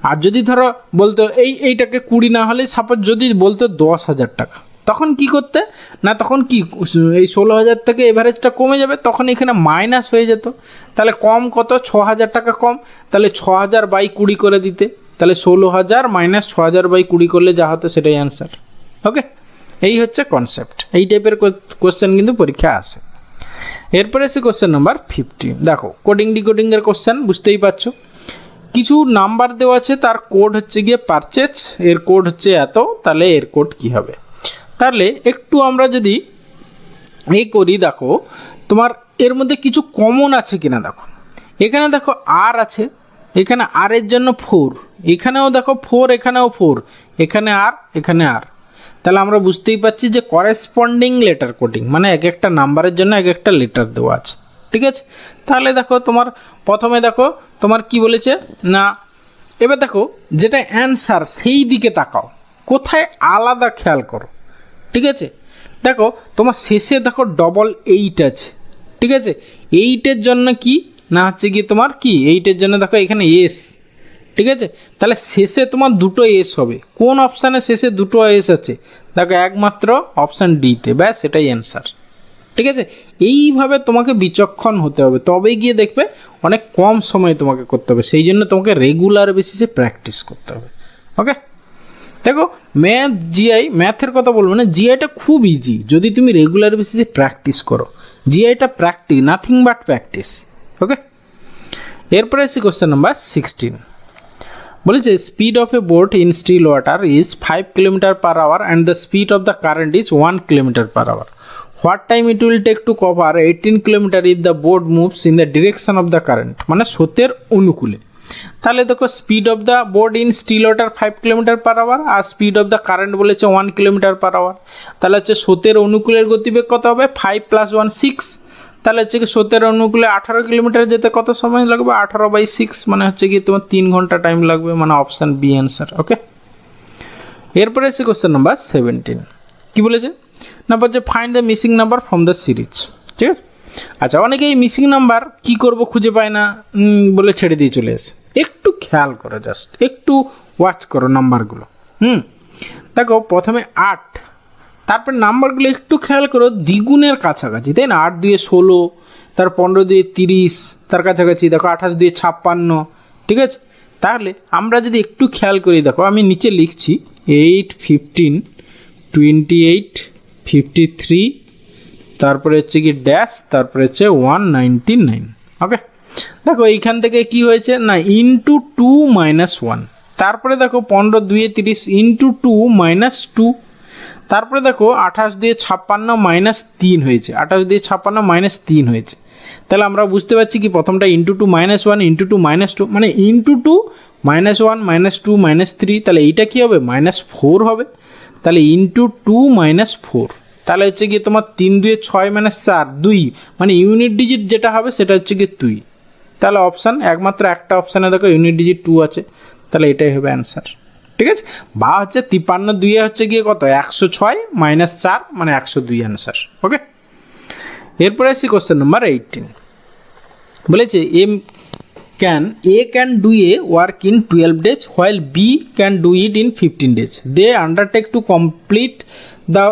আর যদি ধরো বলতো এইটাকে 20 না হলে সাপোজ যদি বলতো 10,000 টাকা, তখন কি করতে না, তখন কি এই 16,000 থেকে এভারেজটা কমে যাবে, তখন এখানে মাইনাস হয়ে যেত, তাহলে কম কত 6,000 টাকা কম, তাহলে 6,000 বাই 20 করে দিতে, তাহলে 16,000 মাইনাস 6,000 বাই 20 করলে যা হতো সেটাই অ্যান্সার। ওকে, এই হচ্ছে কনসেপ্ট, এই টাইপের কোশ্চেন কিন্তু পরীক্ষা আসে। এরপরে এসে কোশ্চেন নাম্বার 15। দেখো কোডিং ডিকোডিংয়ের কোশ্চেন, বুঝতেই পারছো, কিছু নাম্বার দেওয়া আছে, তার কোড হচ্ছে গিয়ে পারচেজ, এর কোড হচ্ছে এত, তাহলে এর কোড কি হবে, তাহলে একটু আমরা যদি এই করি, দেখো তোমার এর মধ্যে কিছু কমন আছে কিনা, দেখো এখানে দেখো আর আছে, এখানে আর এর জন্য 4, এখানেও দেখো 4, এখানেও 4, এখানে আর, এখানে আর, তাহলে আমরা বুঝতেই পারছি যে করেসপন্ডিং লেটার কোডিং, মানে এক একটা নাম্বারের জন্য এক একটা লেটার দেওয়া আছে। ঠিক আছে, তাহলে দেখো তোমার প্রথমে দেখো তোমার কি বলেছে না, এবার দেখো যেটা অ্যান্সার সেই দিকে তাকাও, কোথায় আলাদা খেয়াল করো। ঠিক আছে, দেখো তোমার শেষে দেখো 8 আছে, ঠিক আছে, 8-এর জন্য কি না হচ্ছে কি তোমার কি 8-এর জন্য দেখো এখানে এস, ঠিক আছে, তাহলে শেষে তোমার দুটো এস হবে, কোন অপশানে শেষে দুটো এস আছে, দেখো একমাত্র অপশান ডিতে, ব্যাস এটাই অ্যান্সার। ঠিক আছে, এইভাবে তোমাকে বিচক্ষণ হতে হবে, তবেই গিয়ে দেখবে অনেক কম সময়ে তোমাকে করতে হবে, সেই জন্য তোমাকে রেগুলার বেসিসে প্র্যাকটিস করতে হবে। ওকে, দেখো ম্যাথ জিআই, ম্যাথের কথা বলবো না, জিআইটা খুব ইজি যদি তুমি রেগুলার বেসিসে প্র্যাকটিস করো, জিআইটা practice, nothing but practice. Okay, এরপরে আসছি কোশ্চেন নাম্বার 16। বলেছে speed of a boat in still water is 5 kilometre per hour and the speed of the current is 1 kilometre per hour, what time it will take to cover 18 kilometre if the boat moves in the direction of the current, মানে স্রোতের অনুকূলে। তাহলে দেখো speed of the boat in still water 5 kilometre per hour, আর স্পিড অফ দ্য কারেন্ট বলেছে 1 কিলোমিটার পার আওয়ার। তাহলে হচ্ছে স্রোতের অনুকূলের গতিবেগ কত হবে? 5 + 1 6। তাহলে হচ্ছে কি স্রোতের অনুকূলে 18 কিলোমিটার যেতে কত সময় লাগবে? 18/6, মানে হচ্ছে কি তোমার 3 ঘন্টা টাইম লাগবে, মানে অপশান বি অ্যান্সার। ওকে, এরপরে এসে কোশ্চেন নাম্বার 17। কি বলেছে না? বলছে find the missing number from the series. ঠিক আছে, আচ্ছা, অনেকে এই মিসিং নাম্বার কি করব খুঁজে পায় না বলে ছেড়ে দিয়ে চলে আসে। একটু খেয়াল করো, জাস্ট একটু ওয়াচ করো নাম্বারগুলো। দেখো প্রথমে 8, তারপর নাম্বারগুলো একটু খেয়াল করো, দ্বিগুণের কাছাকাছি, তাই না? 8 × 2 = 16, তার 15 × 2 = 30, তার কাছাকাছি দেখো 28 × 2 = 56। ঠিক আছে, তাহলে আমরা যদি একটু খেয়াল করি, দেখো আমি নিচে লিখছি 8, 15, 28, 53, তারপরে হচ্ছে কি ড্যাশ, তারপরে হচ্ছে 199। ওকে, দেখো এইখান থেকে কি হয়েছে না, ইন্টু 2 - 1, তারপরে দেখো 15 × 2 = 30 ইন্টু 2 - 2, তারপরে দেখো 28 × 2 = 56 - 3 হয়েছে, 28 × 2 = 56 - 3 হয়েছে। তাহলে আমরা বুঝতে পারছি কি প্রথমটা ইন্টু 2 - 1 ইন্টু 2 - 2, মানে ইন্টু 2 - 1 - 2 - 3, তাহলে এইটা কি হবে? -4 হবে। তাহলে ইন্টু 2 - 4, তাহলে হচ্ছে গিয়ে তোমার 3 × 2 = 6 - 4 2, মানে ইউনিট ডিজিট যেটা হবে সেটা হচ্ছে গিয়ে 2। তাহলে অপশান একমাত্র একটা অপশানে দেখো ইউনিট ডিজিট 2 আছে, তাহলে এটাই হবে অ্যান্সার। ঠিক আছে, বা হচ্ছে 53 × 2 হচ্ছে গিয়ে কত? 106 - 4, মানে 102 অ্যান্সার। ওকে, এরপরে আসছি কোশ্চেন নাম্বার 18। বলেছে A can do a work in 12 days while B can do it in 15 days. They undertake to complete the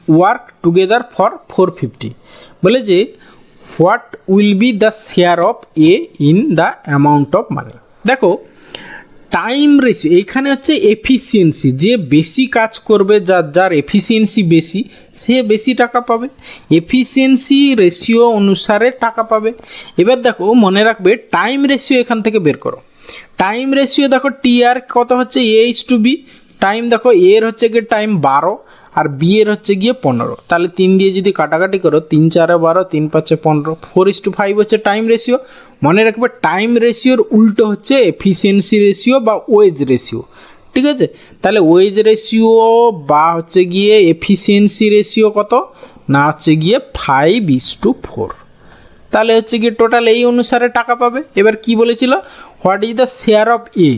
work together for 450. বলে যে what will be the share of A in the amount of money. দেখো টাইম রেশিও এইখানে হচ্ছে এফিসিয়েন্সি, যে বেশি কাজ করবে, যার এফিসিয়েন্সি বেশি, সে বেশি টাকা পাবে, এফিসিয়েন্সি রেশিও অনুসারে টাকা পাবে। এবার দেখো মনে রাখবে টাইম রেশিও এখান থেকে বের করো। টাইম রেশিও দেখো টি আর কত হচ্ছে? A/B। টাইম দেখো এর হচ্ছে গিয়ে টাইম 12 আর বি এর হচ্ছে গিয়ে 15, তাহলে 3 দিয়ে যদি কাটাকাটি করো 3 × 4 = 12, 3 × 5 = 15, 4:5 হচ্ছে টাইম রেশিও। মনে রাখবে টাইম রেশিওর উল্টো হচ্ছে এফিসিয়েন্সি রেশিও বা ওয়েজ রেশিও। ঠিক আছে, তাহলে ওয়েজ রেশিও বা হচ্ছে গিয়ে এফিসিয়েন্সি রেশিও কত না, হচ্ছে গিয়ে 5:4। তাহলে হচ্ছে গিয়ে টোটাল এই অনুসারে টাকা পাবে। এবার কি বলেছিল? What is the share of A,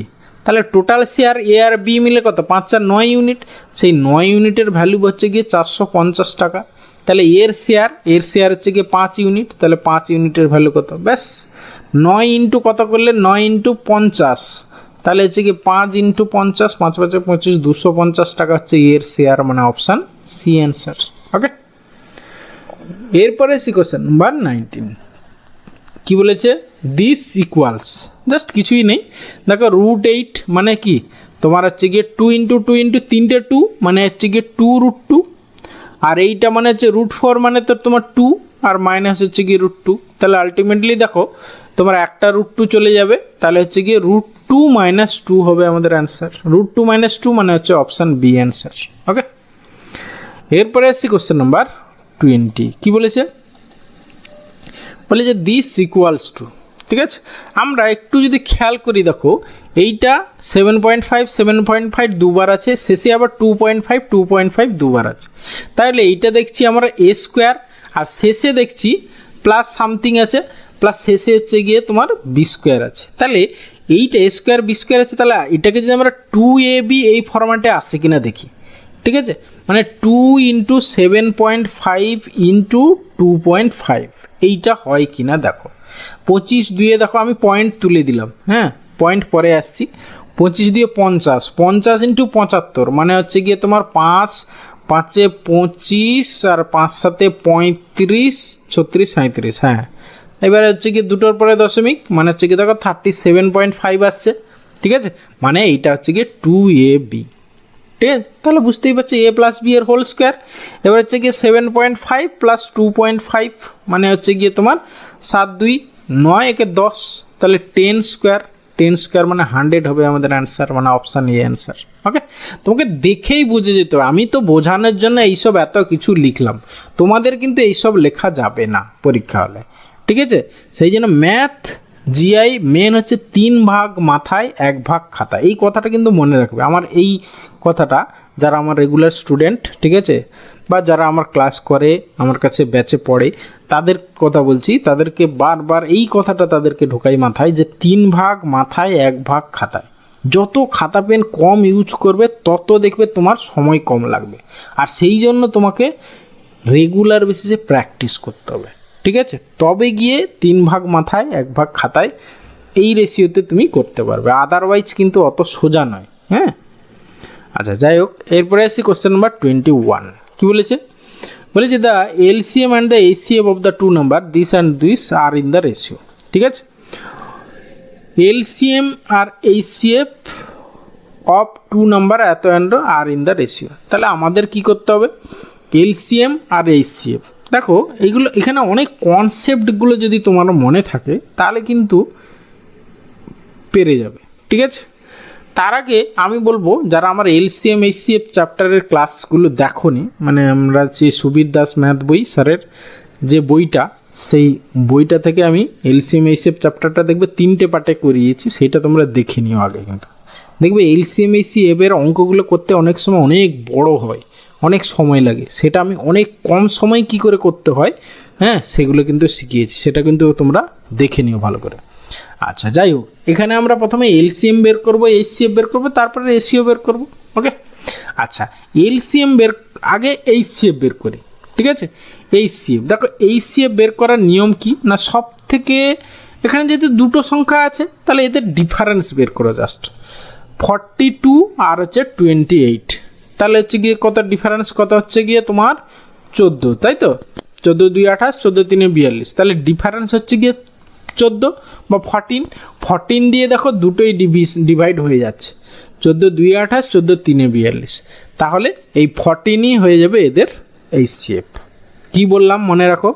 তাহলে টোটাল শেয়ার এ আর বি মিলে কত? 5 × 9 ইউনিট, সেই 9 ইউনিটের ভ্যালু হচ্ছে গিয়ে 450 টাকা। তাহলে এর শেয়ার হচ্ছে গিয়ে 5 ইউনিট, তাহলে 5 ইউনিটের ভ্যালু কত? ব্যাস 9 ইন্টু কত করলে? 9 × 50, তাহলে হচ্ছে গিয়ে 5 × 50, 5 × 5 = 25, 250 টাকা হচ্ছে এর শেয়ার, মানে অপশান সি অ্যান্সার। ওকে, এরপরে সি কোশ্চেন নাম্বার 19। কি বলেছে? দিস ইকুয়ালস, জাস্ট কিছুই নেই, দেখো √8 মানে কি তোমার হচ্ছে গিয়ে 2 × 2 × 3টে 2, মানে হচ্ছে গিয়ে 2√2, আর এইটা মানে হচ্ছে √4, মানে তো তোমার 2 আর মাইনাস হচ্ছে গিয়ে √2, তাহলে আলটিমেটলি দেখো তোমার একটা √2 চলে যাবে, তাহলে হচ্ছে গিয়ে √2 - 2 হবে আমাদের অ্যান্সার। √2 - 2 মানে হচ্ছে অপশান বি অ্যান্সার। ওকে, এরপরে আসছি কোশ্চেন নাম্বার 20। কি বলেছে? বলে যে দিস ইকুয়ালস টু। ঠিক আছে, আমরা একটু যদি খেয়াল করি, দেখো এইটা 7.5 7.5 দুবার আছে, শেষে আবার 2.5 2.5 দুবার আছে, তাহলে এইটা দেখছি আমরা a², আর শেষে দেখছি প্লাস সামথিং আছে, প্লাস শেষে হচ্ছে গিয়ে তোমার b² আছে। তাহলে এইটা a² b² আছে, তাহলে এটাকে যদি আমরা 2ab এই ফরম্যাটে আসে কিনা দেখি। ঠিক আছে, মানে 2 × 7.5 × 2.5 এইটা হয় কিনা দেখো। 25 দিয়ে দেখো আমি পয়েন্ট তুলে দিলাম, হ্যাঁ পয়েন্ট পরে আসছি। 25 দিয়ে 50, 50 × 75, মানে হচ্ছে গিয়ে তোমার 5 5 × 25 আর 5 7 × 35 36 37, হ্যাঁ এবারে হচ্ছে গিয়ে দুটোর পরে দশমিক, মানে হচ্ছে গিয়ে দেখো 37.5 আসছে। ঠিক আছে, মানে এইটা হচ্ছে গিয়ে 2ab। ঠিক আছে, তাহলে বুঝতেই পারছি a + b এর হোল স্কোয়ার। এবার হচ্ছে গিয়ে 7.5 + 2.5, মানে হচ্ছে গিয়ে তোমার 7 × 2 = 9, একে 10, তাহলে 10²। 10 স্কোয়ার মানে 100 হবে আমাদের অ্যান্সার, মানে অপশান এ অ্যান্সার। ওকে, তোমাকে দেখেই বুঝে যেতে হবে। আমি তো বোঝানোর জন্য এইসব এত কিছু লিখলাম, তোমাদের কিন্তু এইসব লেখা যাবে না পরীক্ষা হলে, ঠিক আছে? সেই জন্য ম্যাথ জিআই মেন হচ্ছে 3 ভাগ মাথায় 1 ভাগ খাতা। এই কথাটা কিন্তু মনে রাখবে। আমার এই কথাটা যারা আমার রেগুলার স্টুডেন্ট, ঠিক আছে, বা যারা আমার ক্লাস করে, আমার কাছে ব্যাচে পড়ে, তাদের কথা বলছি, তাদেরকে বারবার এই কথাটা তাদেরকে ঢোকাই মাথায় যে 3 ভাগ মাথায় 1 ভাগ খাতায়। যত খাতা পেন কম ইউজ করবে তত দেখবে তোমার সময় কম লাগবে। আর সেই জন্য তোমাকে রেগুলার বেসিসে প্র্যাকটিস করতে হবে, ঠিক আছে? তবে গিয়ে 3 ভাগ মাথায় 1 ভাগ খাতায় এই রেশিওতে তুমি করতে পারবে, আদারওয়াইজ কিন্তু অত সোজা নয়। হ্যাঁ, আচ্ছা, যাই হোক, এরপরে আসি কোশ্চেন নাম্বার 21। কী বলেছে? বলেছে the LCM and the HCF of the two number this and this are in the ratio. ঠিক আছে, এলসিএম আর এইচসিএফ অফ টু নাম্বার এত and are in the ratio. তাহলে আমাদের কি করতে হবে? এলসিএম আর এইচসিএফ, দেখো এইগুলো এখানে অনেক কনসেপ্টগুলো যদি তোমার মনে থাকে তাহলে কিন্তু পেরে যাবে, ঠিক আছে? তার আগে আমি বলবো, যারা আমার এলসিএম এইচসিএফ চ্যাপ্টারের ক্লাসগুলো দেখোনি, মানে আমরা যে সুবীর দাস ম্যাথ বই স্যারের যে বইটা, সেই বইটা থেকে আমি এলসিএম এইচসিএফ চ্যাপ্টারটা দেখবে 3টে পার্টে করিয়েছি, সেটা তোমরা দেখে নিও আগে। কিন্তু দেখবে এলসিএম এইচসিএফ এর অঙ্কগুলো করতে অনেক সময় অনেক বড় হয়, অনেক সময় লাগে, সেটা আমি অনেক কম সময় কি করে করতে হয়, হ্যাঁ, সেগুলো কিন্তু শিখিয়েছি, সেটা কিন্তু তোমরা দেখে নিও ভালো করে। আচ্ছা, যাই হোক, এখানে আমরা প্রথমে এলসিএম বের করব, এইচসিএফ বের করব, তারপরে রেশিও বের করব। ওকে, আচ্ছা, এলসিএম বের আগে এইচসিএফ বের করি, ঠিক আছে? এইচসিএফ, দেখো এইচসিএফ বের করার নিয়ম কি না, সব থেকে এখানে যেহেতু দুটো সংখ্যা আছে তাহলে এদের ডিফারেন্স বের করো। জাস্ট 42 আর হচ্ছে 28, তাহলে হচ্ছে গিয়ে কত ডিফারেন্স, কত হচ্ছে গিয়ে তোমার 14, তাই তো? 14 2 28, 14 3 42, তাহলে ডিফারেন্স হচ্ছে গিয়ে 14 বা 14 দিয়ে দেখো দুটোই ডিভাইড হয়ে যাচ্ছে, 14 2 28, 14 3 42, তাহলে এই 14ই হয়ে যাবে এদের এইচসিএফ। কি বললাম মনে রাখো,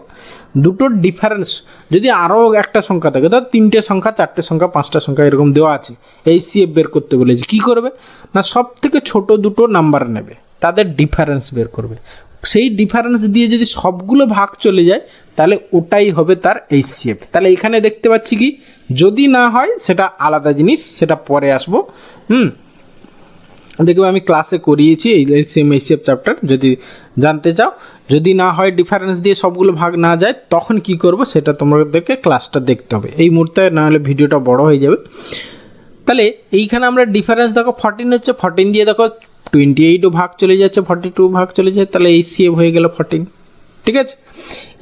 দুটোর ডিফারেন্স যদি আরও একটা সংখ্যা থাকে, ধর 3টে সংখ্যা, 4টে সংখ্যা, 5টা সংখ্যা এরকম দেওয়া আছে, এইচসিএফ বের করতে বলেছি, কী করবে না, সব থেকে ছোট দুটো নাম্বার নেবে, তাদের ডিফারেন্স বের করবে, সেই ডিফারেন্স দিয়ে যদি সবগুলো ভাগ চলে যায় তাহলে ওটাই হবে তার এইচসিএফ। তাহলে এখানে দেখতে পাচ্ছি কি, যদি না হয় সেটা আলাদা জিনিস, সেটা পরে আসবো। দেখবে আমি ক্লাসে করিয়েছি এই এলসিএম এইচসিএফ চ্যাপ্টার, যদি জানতে চাও। যদি না হয় ডিফারেন্স দিয়ে সবগুলো ভাগ না যায় তখন কি করব সেটা তোমাদেরকে ক্লাসটা দেখতে হবে, এই মুহূর্তে না হলে ভিডিওটা বড় হয়ে যাবে। তাহলে এইখানে আমরা ডিফারেন্স দেখো 14 হচ্ছে, 14 দিয়ে দেখো 28ও ভাগ চলে যাচ্ছে, 42 ভাগ চলে যায়, তাহলে এইচসিএফ হয়ে গেল 14, ঠিক আছে?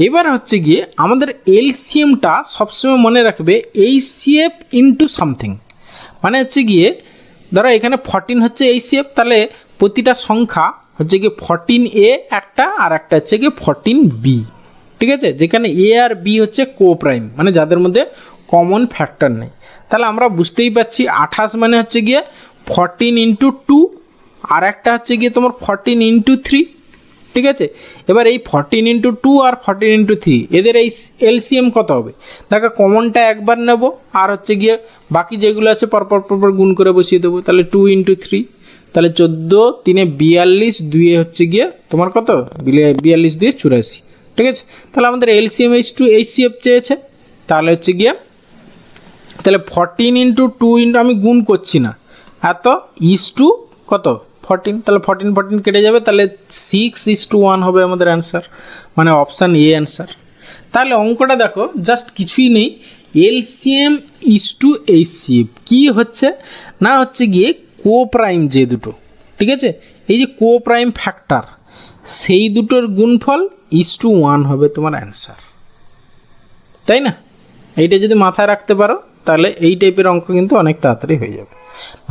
এবার হচ্ছে গিয়ে আমাদের এলসিএমটা সবসময় মনে রাখবে এইচসিএফ ইন্টু সামথিং, মানে হচ্ছে গিয়ে ধরো এখানে 14 হচ্ছে এইচসিএফ, তাহলে প্রতিটা সংখ্যা হচ্ছে গিয়ে 14A একটা, আর একটা হচ্ছে গিয়ে 14B, ঠিক আছে? যেখানে এ আর বি হচ্ছে কো প্রাইম, মানে যাদের মধ্যে কমন ফ্যাক্টর নেই। তাহলে আমরা বুঝতেই পারছি 28 মানে হচ্ছে গিয়ে 14 ইন্টু 2, আর একটা হচ্ছে গিয়ে তোমার 14 ইন্টু 3, ঠিক আছে? এবার এই 14 ইন্টু 2 আর 14 ইন্টু 3 এদের এই এলসিএম কত হবে? দেখো কমনটা একবার নেব, আর হচ্ছে গিয়ে বাকি যেগুলো আছে পরপর গুণ করে বসিয়ে দেবো, তাহলে 2 ইন্টু 3, তাহলে 14 3 42, 2 হচ্ছে গিয়ে তোমার কত 42 2 84, ঠিক আছে? তাহলে আমাদের এলসিএম এইচসিএফ চেয়েছে, তাহলে হচ্ছে গিয়ে তাহলে 14 ইন্টু 2 ইন্টু, আমি গুণ করছি না, এত ইস টু কত 14, তাহলে 14 কেটে যাবে, তাহলে 6:1 হবে আমাদের অ্যান্সার, মানে অপশান এ অ্যান্সার। তাহলে অঙ্কটা দেখো জাস্ট কিছুই নেই, এলসিএম ইস টু এইচসিএফ কী হচ্ছে না, হচ্ছে গিয়ে কো প্রাইম যে দুটো, ঠিক আছে, এই যে কো প্রাইম ফ্যাক্টর, সেই দুটোর গুণফল is/1 হবে তোমার অ্যান্সার, তাই না? এইটা যদি মাথায় রাখতে পারো তাহলে এই টাইপের অঙ্ক কিন্তু অনেক তাড়াতাড়ি হয়ে যাবে।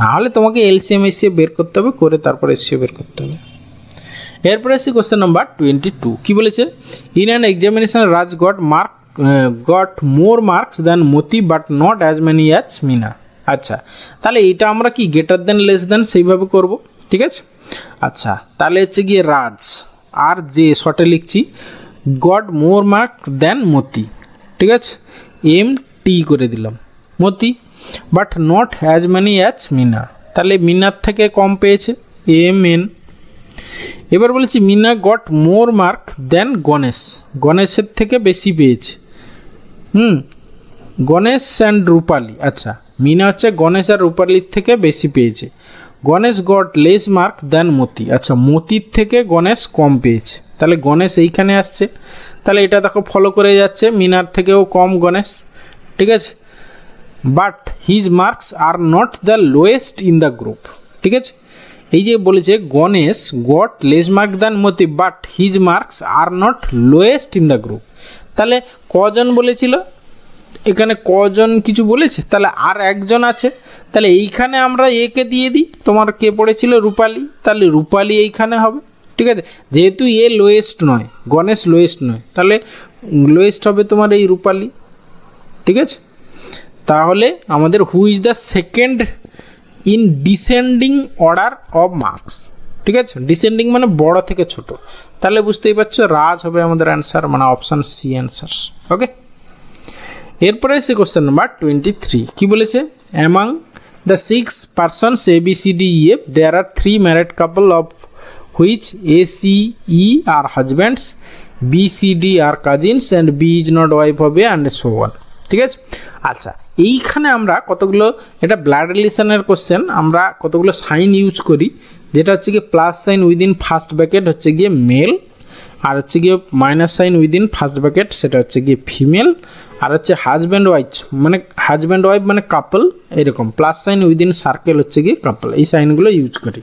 নাহলে তোমাকে এলসিএম এইচসিএফ বের করতে হবে, করে তারপর এসসিএফ বের করতে হবে। এরপরে আসি কোশ্চেন নাম্বার 22। কি বলেছে? In an examination Raj got more marks than Moti but not as many as Meena. আচ্ছা, তাহলে এটা আমরা কি গ্রেটার দেন লেস দেন সেইভাবে করব, ঠিক আছে? আচ্ছা, তাহলে হচ্ছে গিয়ে রাজ আর যে শর্টে লিখছি গট মোর মার্ক দেন মতি, ঠিক আছে, এম টি করে দিলাম Moti. But not as many as Meena, তাহলে মিনার থেকে কম পেয়েছে এম এন। এবার বলেছি Meena got more mark than Ganesh, গণেশের থেকে বেশি পেয়েছে। গণেশ অ্যান্ড রূপালী, আচ্ছা মিনা হচ্ছে গণেশ আর রূপালীর থেকে বেশি পেয়েছে। Ganesh got less mark than মতি, আচ্ছা মতির থেকে গণেশ কম পেয়েছে, তাহলে গণেশ এইখানে আসছে। তাহলে এটা দেখো ফলো করে যাচ্ছে, মিনার থেকেও কম গণেশ, ঠিক আছে। But his marks are not the lowest in the group, ঠিক আছে। এই যে বলেছে Ganesh got less mark than Moti but his marks are not lowest in the group, তাহলে কজন বলেছিল, এখানে কজন কিছু বলেছে, তাহলে আর একজন আছে, তাহলে এইখানে আমরা একে দিয়ে দিই, তোমার কে পড়েছিল রূপালী, তাহলে রূপালী এইখানে হবে, ঠিক আছে। যেহেতু এ লোয়েস্ট নয়, গণেশ লোয়েস্ট নয়, তাহলে লোয়েস্ট হবে তোমার এই রূপালী, ঠিক আছে। তাহলে আমাদের who is the second in descending order of marks, ঠিক আছে। ডিসেন্ডিং মানে বড় থেকে ছোট, তাহলে বুঝতেই পারছো রাজ হবে আমাদের অ্যান্সার, মানে অপশান সি অ্যান্সার। ওকে, এরপরে এসে কোশ্চেন নাম্বার 23 কি বলেছে, among the 6 persons A B C D E F there are 3 married couple of which A C E are husbands, B C D are cousins and B is not wife of A and so on, ঠিক আছে। আচ্ছা এইখানে আমরা কতগুলো, এটা ব্লাড রিলেশনের কোশ্চেন, আমরা কতগুলো সাইন ইউজ করি, যেটা হচ্ছে গিয়ে plus sign within first bracket হচ্ছে গিয়ে মেল, আর হচ্ছে গিয়ে minus sine within first bracket সেটা হচ্ছে গিয়ে ফিমেল, আর হচ্ছে হাজব্যান্ড ওয়াইফ মানে হাজব্যান্ড ওয়াইফ মানে কাপল, এরকম প্লাস সাইন উইদিন সার্কেল হচ্ছে গিয়ে কাপল, এই সাইনগুলো ইউজ করি।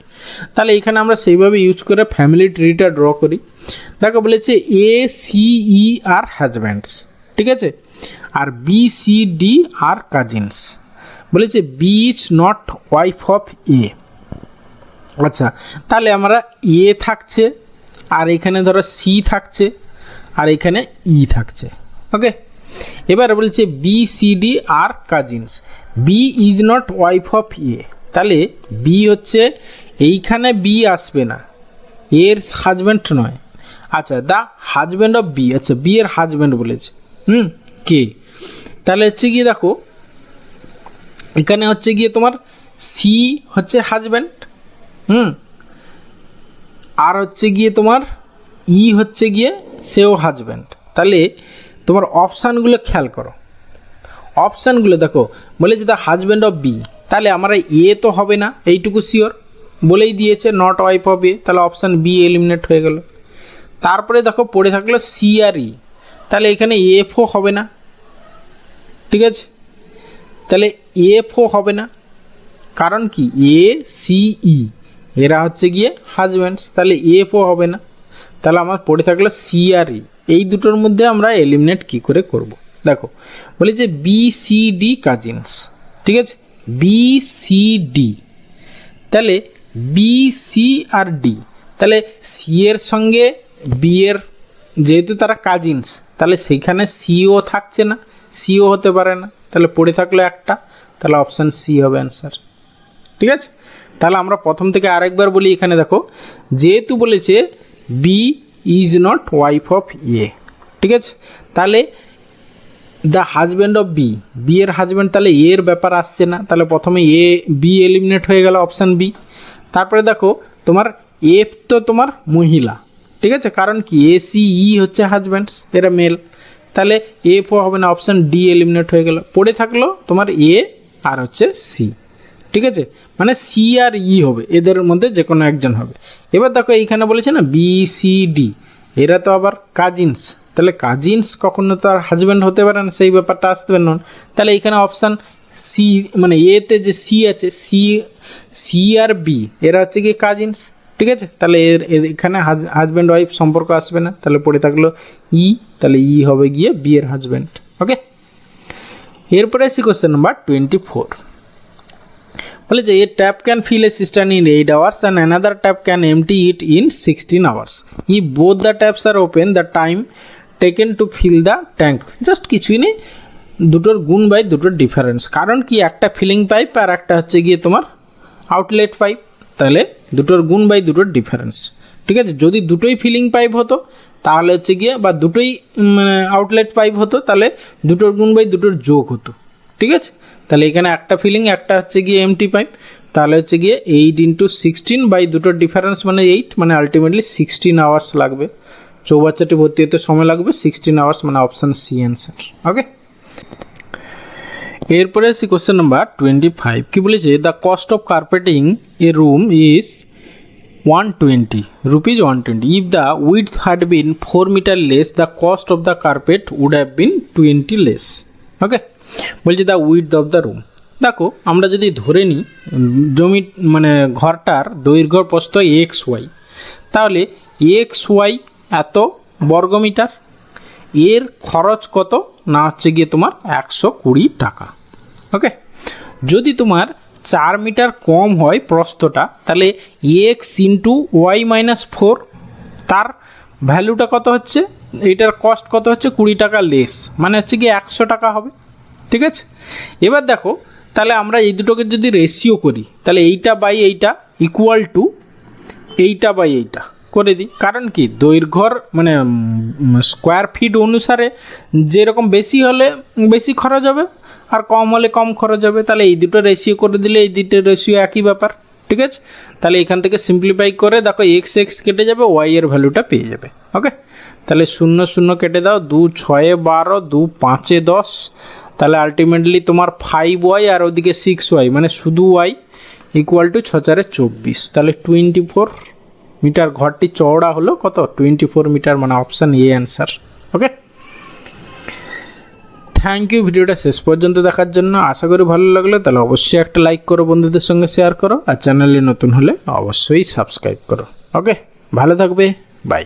তাহলে এখানে আমরা সেইভাবে ইউজ করে ফ্যামিলি ট্রিটা ড্র করি। দেখো বলেছে এ সি ই আর হাজব্যান্ডস, ঠিক আছে, আর B C D are cousins, বলেছে B is not wife of A. আচ্ছা তাহলে আমরা এ থাকছে, আর এখানে ধরো সি থাকছে, আর এখানে ই থাকছে। ওকে, এবার বলছে B C D are cousins, B is not wife of A, তাহলে বি হচ্ছে এইখানে বি আসবে না, এর হাজব্যান্ড নয়। আচ্ছা দ্য হাজব্যান্ড অফ বি, আচ্ছা বি এর হাজব্যান্ড বলেছে কে, তাহলে হচ্ছে গিয়ে দেখো এখানে হচ্ছে গিয়ে তোমার সি হচ্ছে হাজব্যান্ড, আর হচ্ছে গিয়ে তোমার ই হচ্ছে গিয়ে সেও হাজব্যান্ড। তাহলে তোমার অপশানগুলো খেয়াল করো, অপশানগুলো দেখো বলেছে দ্য হাজব্যান্ড অফ বি, তাহলে আমরা এ তো হবে না এইটুকু শিওর, বলেই দিয়েছে নট ওয়াইফ অফ এ, তাহলে অপশান বি এলিমিনেট হয়ে গেল। তারপরে দেখো পড়ে থাকলো সি আর ই, তাহলে এখানে এফও হবে না, ঠিক আছে, তাহলে এফও হবে না, কারণ কি এ সি ই এরা হচ্ছে গিয়ে হাজব্যান্ড, তাহলে এফও হবে না। তাহলে আমার পড়ে থাকলো সি আর ই, এই দুটোর মধ্যে আমরা এলিমিনেট কি করে করব। দেখো বলি যে বি সি ডি কাজিনস, ঠিক আছে, বি সি ডি, তাহলে বি সি আর ডি, তাহলে সি এর সঙ্গে বি এর যেহেতু তারা কাজিনস, তাহলে সেইখানে সিও থাকছে না, সিও হতে পারে না, তাহলে পড়ে থাকলো একটা, তাহলে অপশান সি হবে অ্যান্সার, ঠিক আছে। তাহলে আমরা প্রথম থেকে আরেকবার বলি, এখানে দেখো যেহেতু বলেছে B is not wife of A, ঠিক আছে, তাহলে the husband of B, B এর হাজব্যান্ড, তাহলে এর ব্যাপার আসছে না, তাহলে প্রথমে এ বি এলিমিনেট হয়ে গেল অপশান বি। তারপরে দেখো তোমার এফ তো তোমার মহিলা, ঠিক আছে, কারণ কি এ সি ই হচ্ছে হাজব্যান্ডস, এরা মেল, তাহলে এফও হবে না, অপশান ডি এলিমিনেট হয়ে গেল। পড়ে থাকলো তোমার এ আর হচ্ছে সি, ঠিক আছে, মানে সি আর ই হবে, এদের মধ্যে যে কোনো একজন হবে। এবার দেখো এইখানে বলেছে না বি সি ডি, এরা তো আবার কাজিনস, তাহলে কাজিনস কখনো তো আর হাজব্যান্ড হতে পারে না, সেই ব্যাপারটা আসতে পারে না, তাহলে এইখানে অপশান সি মানে এতে যে সি আছে, সি আর বি এরা হচ্ছে কি কাজিনস, ঠিক আছে, তাহলে এখানে হাজব্যান্ড ওয়াইফ সম্পর্ক আসবে না, তাহলে পড়ে থাকলো ই, তাহলে ই হবে গিয়ে বি এর হাজব্যান্ড। ওকে, এরপরে আসি কোশ্চেন নাম্বার 24, বলে যে a tap can fill a cistern in 8 hours and another tap can empty it in 16 hours. If both the taps are open, the time taken to fill the tank, just কিছুই নেই, দুটোর গুণ বাই দুটোর ডিফারেন্স, কারণ কি একটা ফিলিং পাইপ আর একটা হচ্ছে গিয়ে তোমার আউটলেট পাইপ, তাহলে দুটোর গুণ বাই দুটোর ডিফারেন্স, ঠিক আছে। যদি দুটোই ফিলিং পাইপ হতো তাহলে হচ্ছে গিয়ে, বা দুটোই মানে আউটলেট পাইপ হতো, তাহলে দুটোর গুণ বাই দুটোর যোগ হতো, ঠিক আছে, তাহলে এখানে একটা ফিলিং, একটা হচ্ছে গিয়ে এমটি পাইপ, তাহলে হচ্ছে গিয়ে 8 × 16 বাই দুটোর ডিফারেন্স মানে 8, মানে আলটিমেটলি 16 আওয়ার্স লাগবে। চৌবাচ্চাটি ভর্তি হতে সময় লাগবে 16 আওয়ার্স, মানে অপশান সি অ্যান্সার। ওকে, এরপরে আসি কোশ্চেন নাম্বার 25। কি বলেছে? The cost of carpeting A room is 120 rupees 120. If the width had been 4 meter less, the cost of the carpet would have been 20 less. ওকে, বলছি the width of the room. দেখো আমরা যদি ধরে নিই জমি মানে ঘরটার দৈর্ঘ্য প্রস্থ এক্স ওয়াই, তাহলে এক্স ওয়াই এত বর্গমিটার, এর খরচ কত না হচ্ছে গিয়ে তোমার 120 টাকা। ওকে, যদি তোমার 4 মিটার কম হয় প্রস্থটা, তাহলে এক্স ইন্টু ওয়াই মাইনাস 4, তার ভ্যালুটা কত হচ্ছে, এইটার কস্ট কত হচ্ছে 20 টাকা লেস, মানে হচ্ছে কি 100 টাকা হবে। ঠিক আছে, এবার দেখো তাহলে আমরা এই দুটোকে যদি রেশিও করি, তাহলে এইটা বাই এইটা ইকুয়াল টু এইটা বাই এইটা করে দিই। কারণ কি দৈর্ঘ্যর মানে স্কোয়ার ফিট অনুসারে যেরকম বেশি হলে বেশি খরচ হবে, আর কম হলে কম খরচ হবে। তাহলে এই দুটো রেশিও করে দিলে এই দুটো রেশিও একই ব্যাপার। ঠিক আছে, তাহলে এখান থেকে সিম্পলিফাই করে দেখো এক্স এক্স কেটে যাবে, ওয়াই এর ভ্যালুটা পেয়ে যাবে। ওকে, তাহলে 0 0 কেটে দাও, 2 6 12, 2 5 10, তাহলে আলটিমেটলি তোমার 5y আর ওদিকে 6y, মানে শুধু y ইকুয়াল টু 6 4 24। তাহলে 24 মিটার ঘরটি চওড়া হলো কত, 24 মিটার, মানে option A answer. Okay, thank you ভিডিওটা শেষ পর্যন্ত দেখার জন্য। আশা করি ভালো লাগলো, তাহলে অবশ্যই একটা লাইক করো, বন্ধুদের সঙ্গে শেয়ার করো, আর চ্যানেলে নতুন হলে অবশ্যই সাবস্ক্রাইব করো। ওকে, ভালো থাকবে, বাই।